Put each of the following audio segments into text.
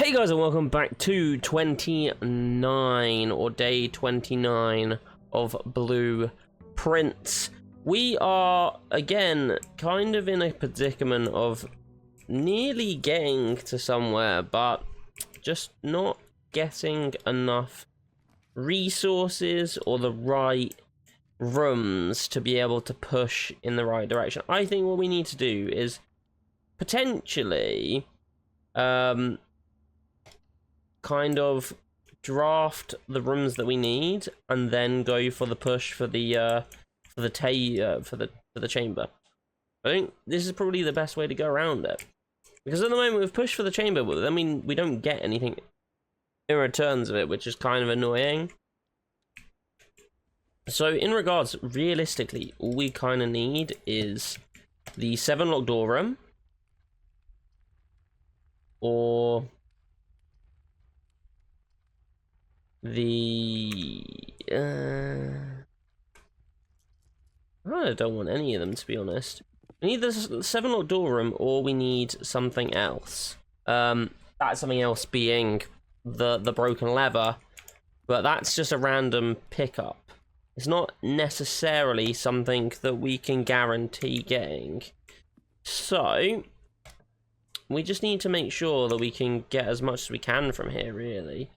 Hey guys, and welcome back to 29, or day 29 of Blueprints. We are, again, kind of in a predicament of nearly getting to somewhere, but just not getting enough resources or the right rooms to be able to push in the right direction. I think what we need to do is potentially kind of draft the rooms that we need and then go for the push for the chamber. I think this is probably the best way to go around it, because at the moment we've pushed for the chamber, but I mean we don't get anything in returns of it, which is kind of annoying. So in regards, realistically, all we kind of need is the 7 locked door room, or the I don't want any of them, to be honest. We need the 7 locked door room, or we need something else. That something else being the broken lever, but that's just a random pickup. It's not necessarily something that we can guarantee getting. So we just need to make sure that we can get as much as we can from here, really.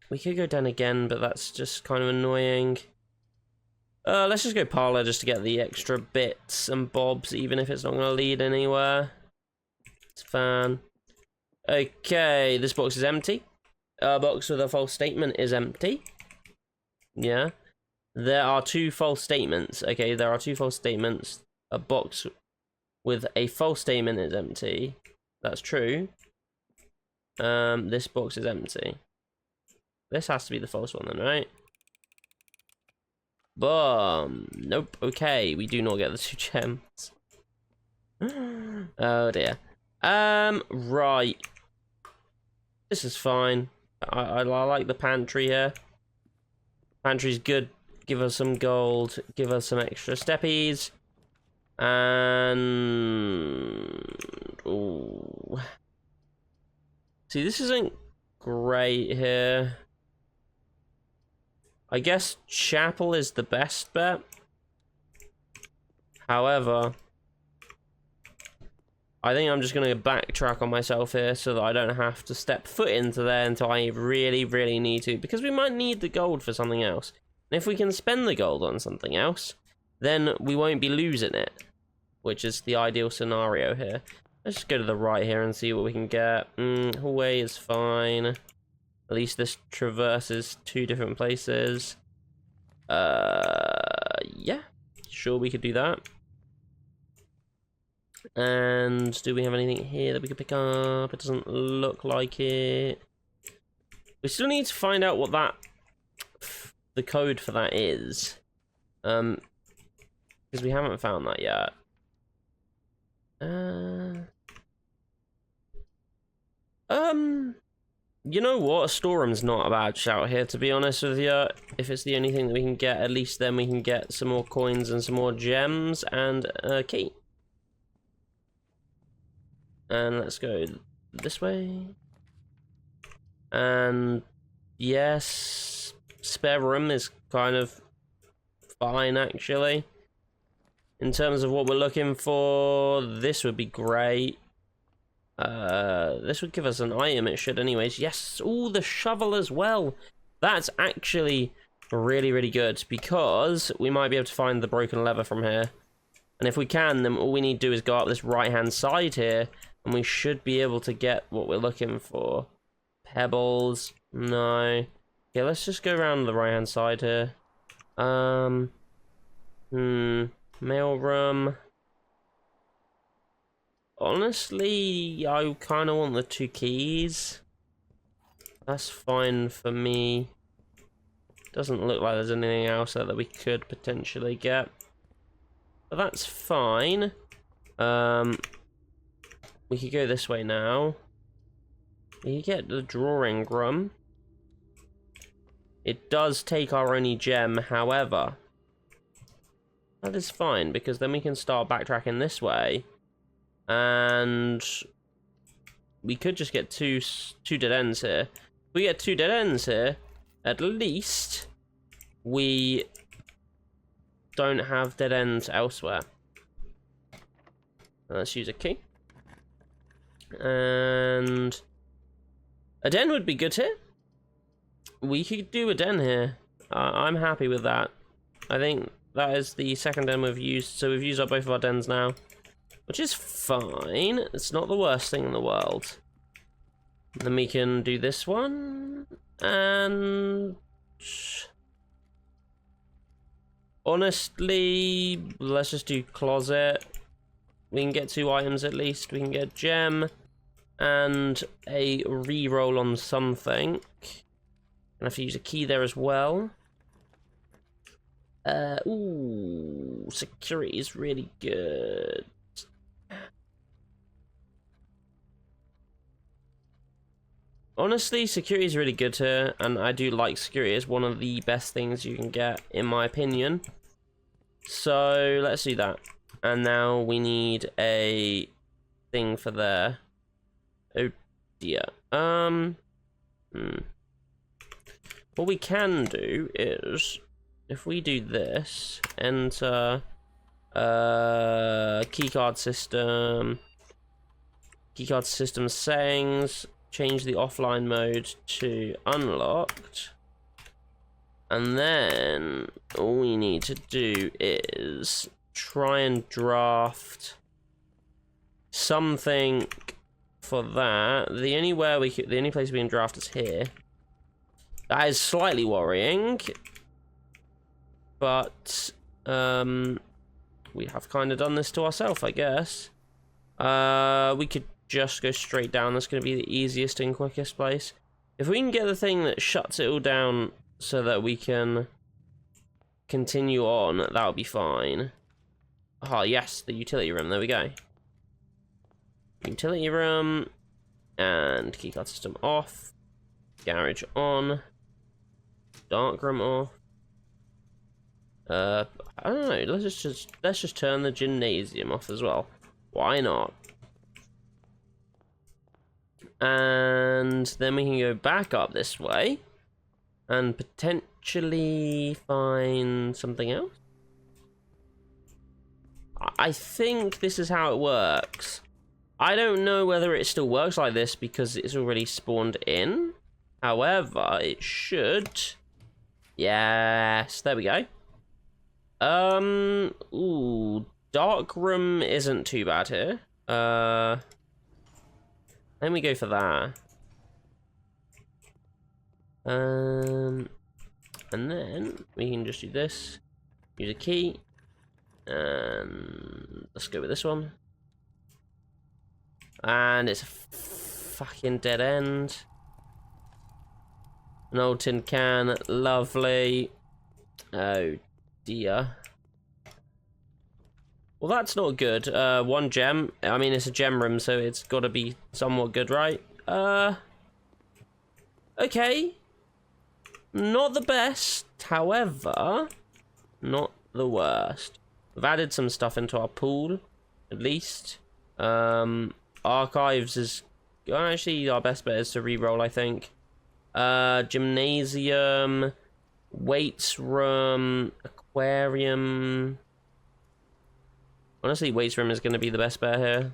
We could go down again, but that's just kind of annoying. Let's just go parlor just to get the extra bits and bobs, even if it's not going to lead anywhere. It's fine. Okay, this box is empty. Box with a false statement is empty. Yeah. There are 2 false statements. Okay, there are 2 false statements. A box with a false statement is empty. That's true. This box is empty. This has to be the false one then, right? Boom. Nope. Okay, we do not get the 2 gems. Oh dear. Right. This is fine. I like the pantry here. Pantry's good. Give us some gold. Give us some extra steppies. And ooh. See, this isn't great here. I guess chapel is the best bet. However, I think I'm just going to backtrack on myself here so that I don't have to step foot into there until I really, really need to. Because we might need the gold for something else. And if we can spend the gold on something else, then we won't be losing it. Which is the ideal scenario here. Let's just go to the right here and see what we can get. Hallway is fine. At least this traverses 2 different places. Yeah. Sure, we could do that. And do we have anything here that we could pick up? It doesn't look like it. We still need to find out what the code for that is. Because we haven't found that yet. You know what? A storeroom's not a bad shout here, to be honest with you. If it's the only thing that we can get, at least then we can get some more coins and some more gems and a key. And let's go this way. And yes, spare room is kind of fine, actually. In terms of what we're looking for, this would be great. This would give us an item, it should anyways. Yes, ooh, the shovel as well. That's actually really, really good, because we might be able to find the broken lever from here. And if we can, then all we need to do is go up this right-hand side here, and we should be able to get what we're looking for. Pebbles, no. Okay, let's just go around the right-hand side here. Mailroom. Honestly, I kind of want the 2 keys. That's fine for me. Doesn't look like there's anything else there that we could potentially get. But that's fine. We could go this way now. We could get the drawing room. It does take our only gem, however. That is fine, because then we can start backtracking this way. And we could just get two dead ends here. If we get 2 dead ends here, at least we don't have dead ends elsewhere. Let's use a key. And a den would be good here. We could do a den here. I'm happy with that. I think that is the second den we've used, so we've used up both of our dens now, which is fine. It's not the worst thing in the world. Then we can do this one, and honestly, let's just do closet. We can get 2 items at least. We can get gem and a reroll on something. I have to use a key there as well. Ooh, security is really good. Honestly, security is really good here, and I do like security. It's one of the best things you can get, in my opinion. So let's do that. And now we need a thing for there. Oh dear. What we can do is, if we do this, enter keycard system settings, change the offline mode to unlocked, and then all we need to do is try and draft something for that. The only place we can draft is here. That is slightly worrying, but we have kind of done this to ourselves, I guess. We could just go straight down. That's going to be the easiest and quickest place. If we can get the thing that shuts it all down so that we can continue on, that would be fine. Ah, yes, the utility room. There we go. Utility room, and keycard system off. Garage on. Darkroom off. I don't know. Let's just turn the gymnasium off as well. Why not? And then we can go back up this way and potentially find something else. I think this is how it works. I don't know whether it still works like this because it's already spawned in. However, it should. Yes, there we go. Ooh, dark room isn't too bad here. Then we go for that. And then we can just do this. Use a key. And let's go with this one. And it's a fucking dead end. An old tin can, lovely. Oh dear. Well, that's not good. 1 gem. I mean, it's a gem room, so it's got to be somewhat good, right? Okay. Not the best, however, not the worst. We've added some stuff into our pool, at least. Archives is actually our best bet is to reroll, I think. Gymnasium, weights room, aquarium. Honestly, weights room is going to be the best bet here.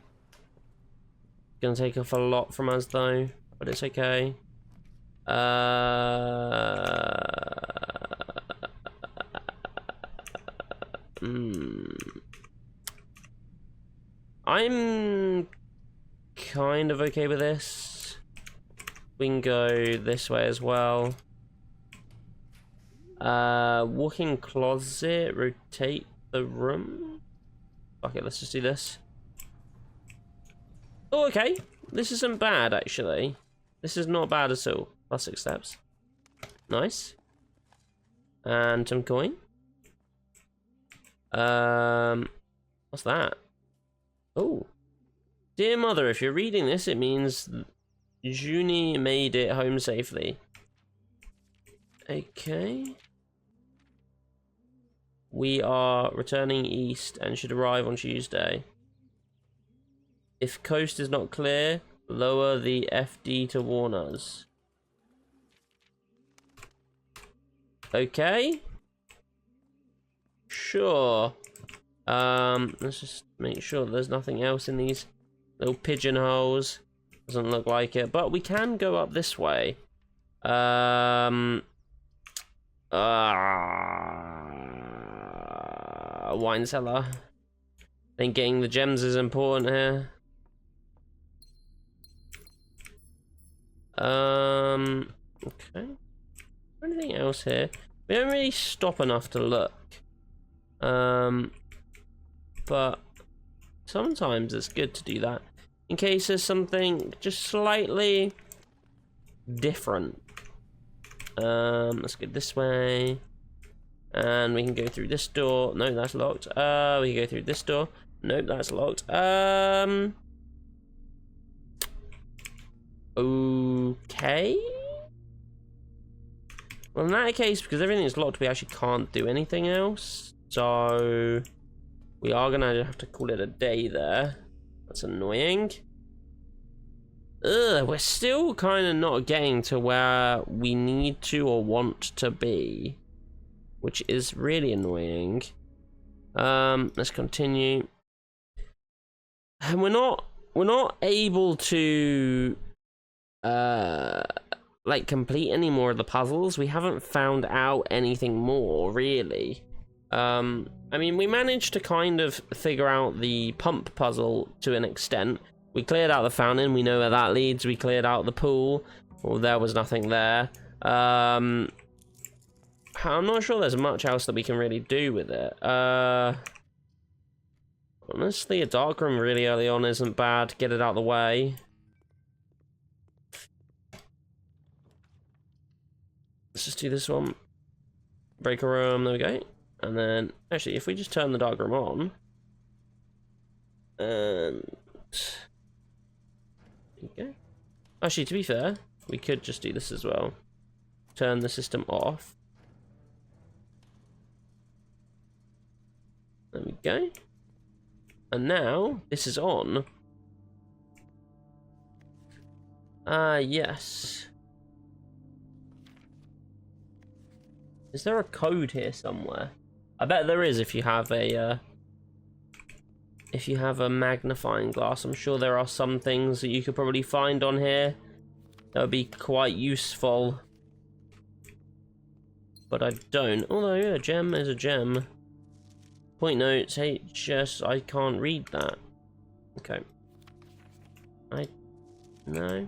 Going to take off a lot from us though, but it's okay. I'm kind of okay with this. We can go this way as well. Walk-in closet, rotate the room. Okay, let's just do this. Oh, okay. This isn't bad, actually. This is not bad at all. Plus 6 steps. Nice. And some coin. What's that? Oh. Dear mother, if you're reading this, it means Junie made it home safely. Okay. We are returning east and should arrive on Tuesday. If coast is not clear, Lower the FD to warn us. Okay. Sure. Let's just make sure there's nothing else in these little pigeonholes. Doesn't look like it, but we can go up this way. Wine cellar. I think getting the gems is important here. Okay. Anything else here? We don't really stop enough to look. But sometimes it's good to do that in case there's something just slightly different. Let's go this way, and we can go through this door. No, that's locked. We can go through this door. Nope, that's locked. Okay. Well, in that case, because everything's locked, we actually can't do anything else. So we are gonna have to call it a day there. That's annoying. Ugh, we're still kind of not getting to where we need to or want to be, which is really annoying. Let's continue. And we're not able to like complete any more of the puzzles. We haven't found out anything more, really. I mean, we managed to kind of figure out the pump puzzle to an extent. We cleared out the fountain, we know where that leads. We cleared out the pool, well, there was nothing there. I'm not sure there's much else that we can really do with it. Honestly, a dark room really early on isn't bad. Get it out of the way. Let's just do this one. Break a room, there we go. And then, actually, if we just turn the dark room on, and okay. Actually, to be fair, we could just do this as well. Turn the system off. There we go. And now this is on. Yes. Is there a code here somewhere? I bet there is if you have a magnifying glass. I'm sure there are some things that you could probably find on here that would be quite useful. But I don't. Although, yeah, a gem is a gem. Point notes, hey, just, I can't read that. Okay. No.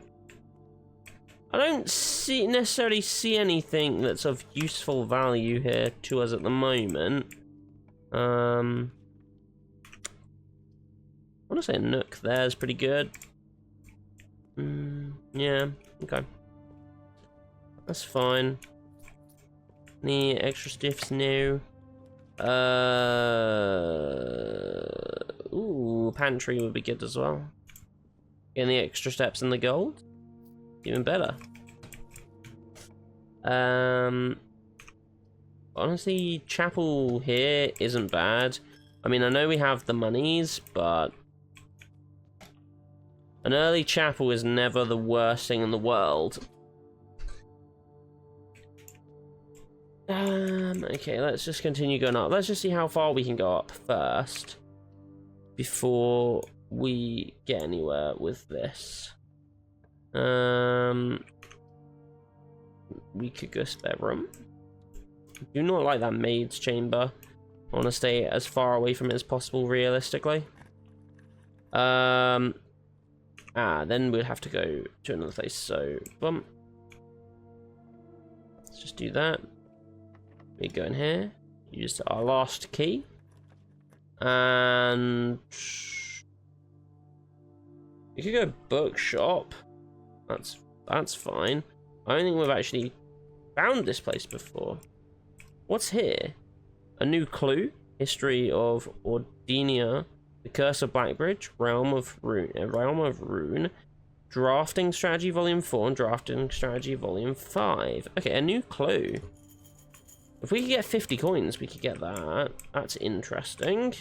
I don't necessarily see anything that's of useful value here to us at the moment. I want to say a nook there is pretty good. Yeah, okay. That's fine. Any extra stiffs? No. Ooh, pantry would be good as well. Getting the extra steps and the gold, even better. Honestly, chapel here isn't bad. I mean, I know we have the monies, but an early chapel is never the worst thing in the world. Okay, let's just continue going up. Let's just see how far we can go up first before we get anywhere with this. We could go spare room. I do not like that maid's chamber. I want to stay as far away from it as possible, realistically. Then we'd have to go to another place, so bump. Let's just do that. We go in here, use our last key, and we could go bookshop. That's fine. I don't think we've actually found this place before. What's here? A new clue. History of Ordinia, the Curse of Blackbridge, Realm of Rune, Drafting Strategy Volume 4, and Drafting Strategy Volume 5. Okay, a new clue. If we could get 50 coins, we could get that. That's interesting.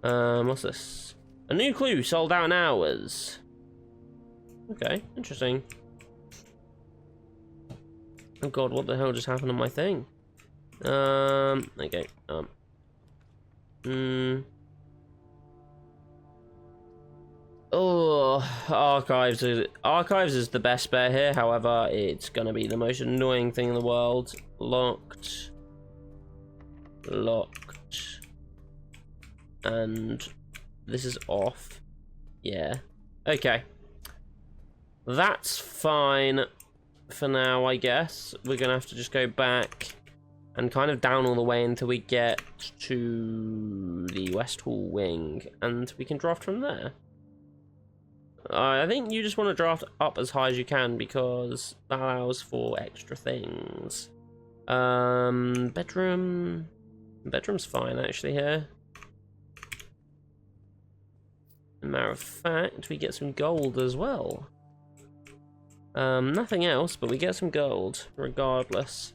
What's this? A new clue sold out in hours. Okay, interesting. Oh god, what the hell just happened on my thing? Okay. Oh, archives is the best bet here. However, it's gonna be the most annoying thing in the world. Locked, and this is off. Yeah. Okay. That's fine for now, I guess. We're gonna have to just go back and kind of down all the way until we get to the West Hall wing, and we can draft from there. I think you just want to draft up as high as you can because that allows for extra things. Bedroom's fine actually here. As a matter of fact, we get some gold as well. Nothing else, but we get some gold regardless.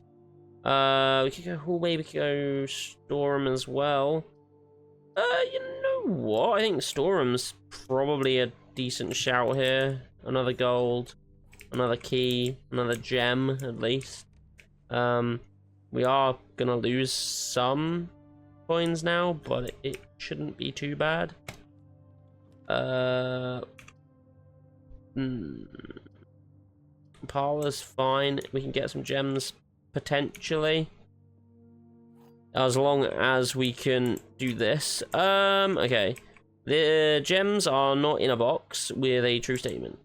We could go hallway, we could go storeroom as well. You know what? I think storeroom's probably a decent shout here. Another gold, another key, another gem at least. We are gonna lose some coins now, but it shouldn't be too bad. Parlor's fine. We can get some gems potentially, as long as we can do this. Okay. The gems are not in a box with a true statement.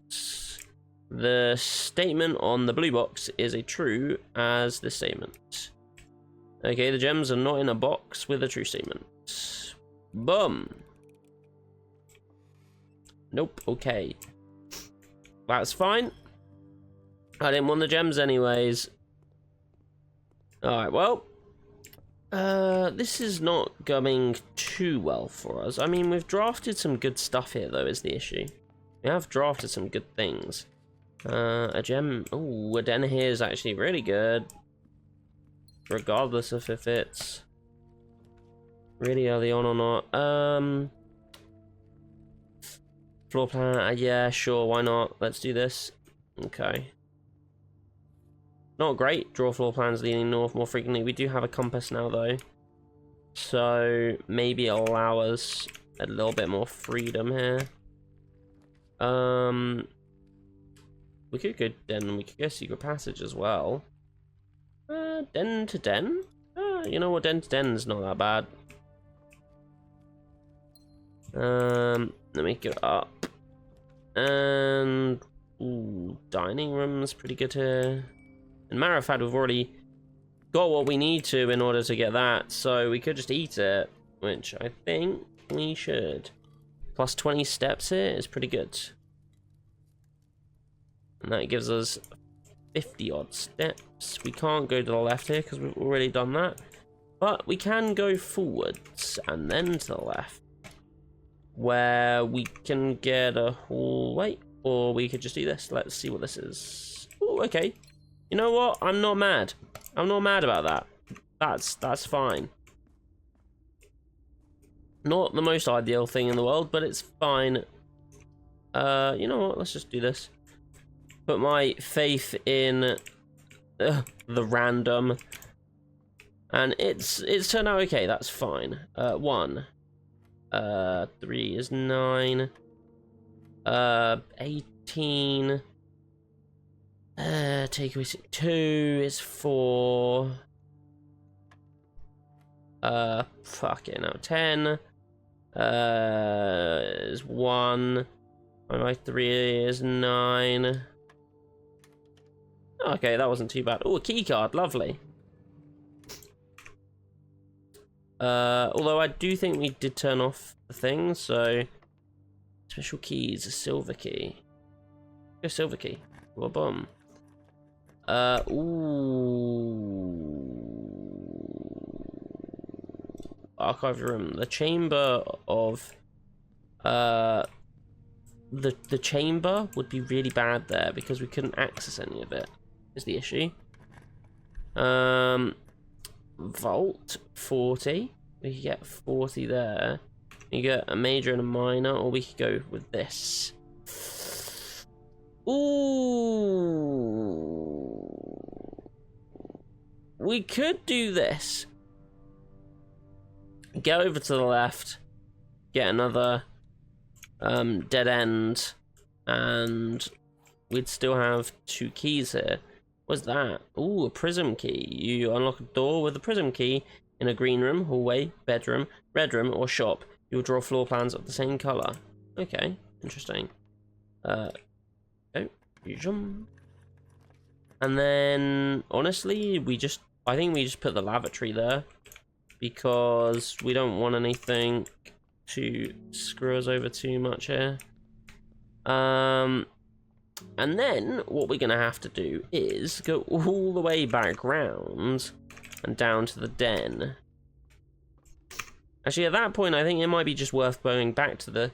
The statement on the blue box is a true as the statement. Okay, the gems are not in a box with a true statement. Boom. Nope, okay. That's fine. I didn't want the gems anyways. Alright, well. This is not going too well for us. I mean, we've drafted some good stuff here, though, is the issue. We have drafted some good things. A gem... Ooh, a den here is actually really good. Regardless of if it's really early on or not. Floor plan, yeah, sure, why not? Let's do this. Okay. Not great. Draw floor plans leaning north more frequently. We do have a compass now, though. So, maybe it'll allow us a little bit more freedom here. We could go den. We could go secret passage as well. Den to den? You know what? Den to den is not that bad. Let me go up. And... Ooh, dining room's pretty good here. And matter of fact, we've already got what we need to in order to get that, so we could just eat it, which I think we should. Plus 20 steps here is pretty good. And that gives us 50 odd steps. We can't go to the left here because we've already done that. But we can go forwards and then to the left, where we can get a hallway, or we could just do this. Let's see what this is. Oh, okay. You know what? I'm not mad. I'm not mad about that. That's fine. Not the most ideal thing in the world, but it's fine. You know what? Let's just do this. Put my faith in the random, and it's turned out okay. That's fine. 1, 3 is 9. 18. Take away 2 is 4. Fucking hell. 10 is 1. My 3 is 9. Okay, that wasn't too bad. Oh, a key card, lovely. Although I do think we did turn off the thing, so special keys, a silver key. Go silver key. Well, bum. Archive room. The chamber of the chamber would be really bad there because we couldn't access any of it, is the issue. Vault 40. We could get 40 there. You get a major and a minor, or we could go with this. Ooh. We could do this. Get over to the left, get another dead end, and we'd still have 2 keys here. What's that? Ooh, a prism key. You unlock a door with a prism key in a green room, hallway, bedroom, red room, or shop. You'll draw floor plans of the same color. Okay, interesting. Oh, and then honestly, I think we just put the lavatory there because we don't want anything to screw us over too much here. And then what we're gonna have to do is go all the way back round and down to the den. Actually, at that point, I think it might be just worth going back to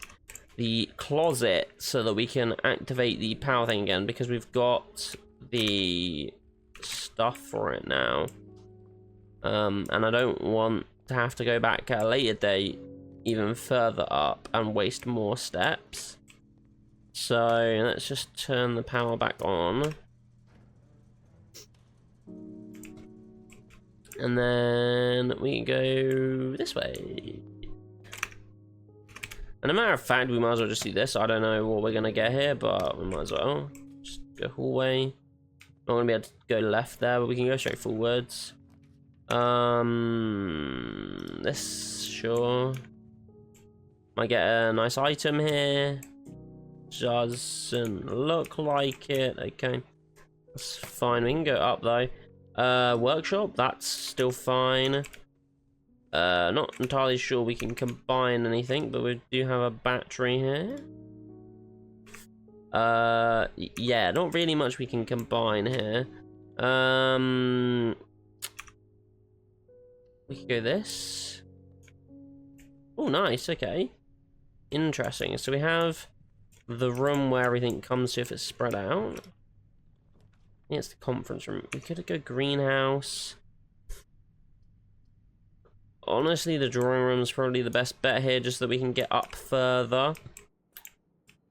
the closet so that we can activate the power thing again, because we've got the stuff for it now. And I don't want to have to go back at a later date even further up and waste more steps. So let's just turn the power back on. And then we go this way. And a matter of fact, we might as well just do this. I don't know what we're gonna get here, but we might as well just go hallway. Not gonna be able to go left there, but we can go straight forwards. This, sure. Might get a nice item here. Doesn't look like it. Okay, that's fine. We can go up though. Workshop, that's still fine. Not entirely sure we can combine anything, but we do have a battery here. Yeah, not really much we can combine here. We could go this. Oh, nice. Okay, interesting. So we have the room where everything comes to if it's spread out. Yeah, it's the conference room. We could go greenhouse. Honestly, the drawing room is probably the best bet here, just so that we can get up further.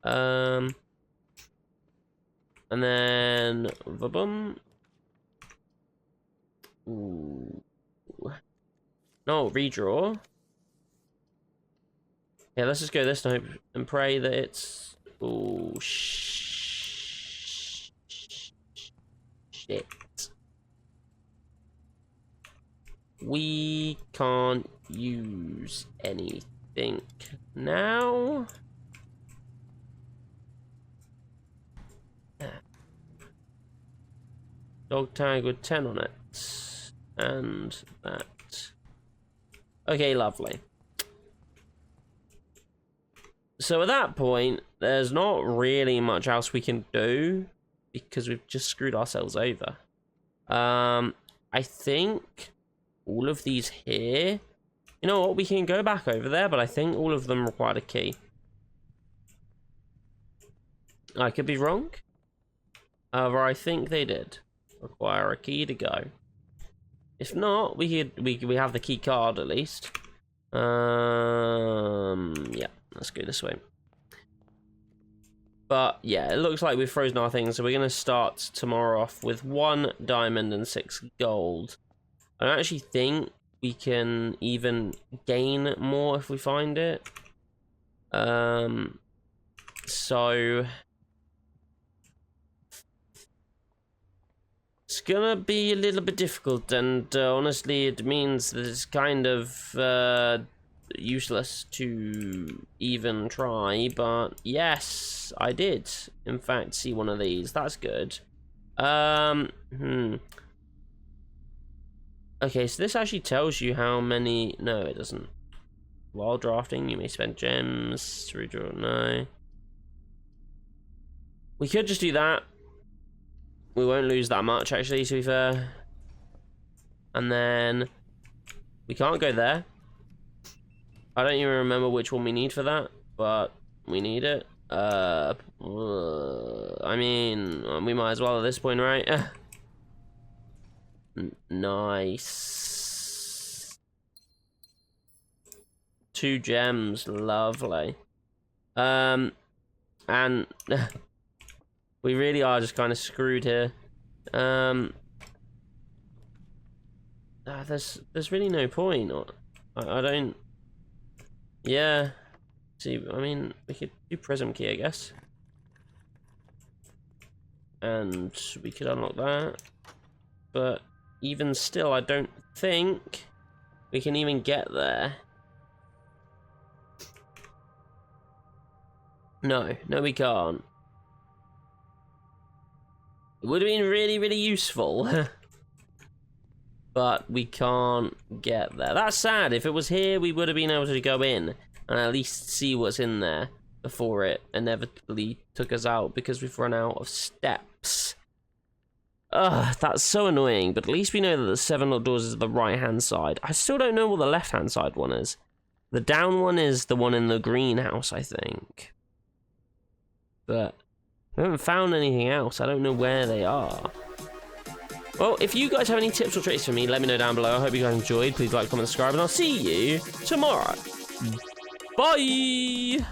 And then boom. Ooh. No, redraw. Yeah, let's just go this time and pray that it's. Oh shit. We can't use anything now. Dog tag with 10 on it. And that. Okay, lovely. So at that point, there's not really much else we can do because we've just screwed ourselves over. I think all of these here, you know what, we can go back over there, but I think all of them required a key. I could be wrong. However, I think they did require a key to go. If not, we have the key card at least. Yeah, let's go this way. But yeah, it looks like we've frozen our things, so we're gonna start tomorrow off with 1 diamond and 6 gold. I don't actually think we can even gain more if we find it. So it's gonna be a little bit difficult, and honestly, it means that it's kind of useless to even try. But yes, I did, in fact, see one of these. That's good. Okay, so this actually tells you how many. No, it doesn't. While drafting, you may spend gems to redraw. No. We could just do that. We won't lose that much, actually, to be fair. And then we can't go there. I don't even remember which one we need for that, but we need it. I mean, we might as well at this point, right? Nice. 2 gems. Lovely. And we really are just kind of screwed here. There's really no point. I don't. Yeah. See, I mean, we could do prism key, I guess, and we could unlock that. But even still, I don't think we can even get there. No, we can't. It would have been really, really useful. But we can't get there. That's sad. If it was here, we would have been able to go in and at least see what's in there before it inevitably took us out because we've run out of steps. Ugh, that's so annoying, but at least we know that the 7 locked doors is the right-hand side. I still don't know what the left-hand side one is. The down one is the one in the greenhouse, I think. But we haven't found anything else. I don't know where they are. Well, if you guys have any tips or tricks for me, let me know down below. I hope you guys enjoyed. Please like, comment, subscribe, and I'll see you tomorrow. Bye!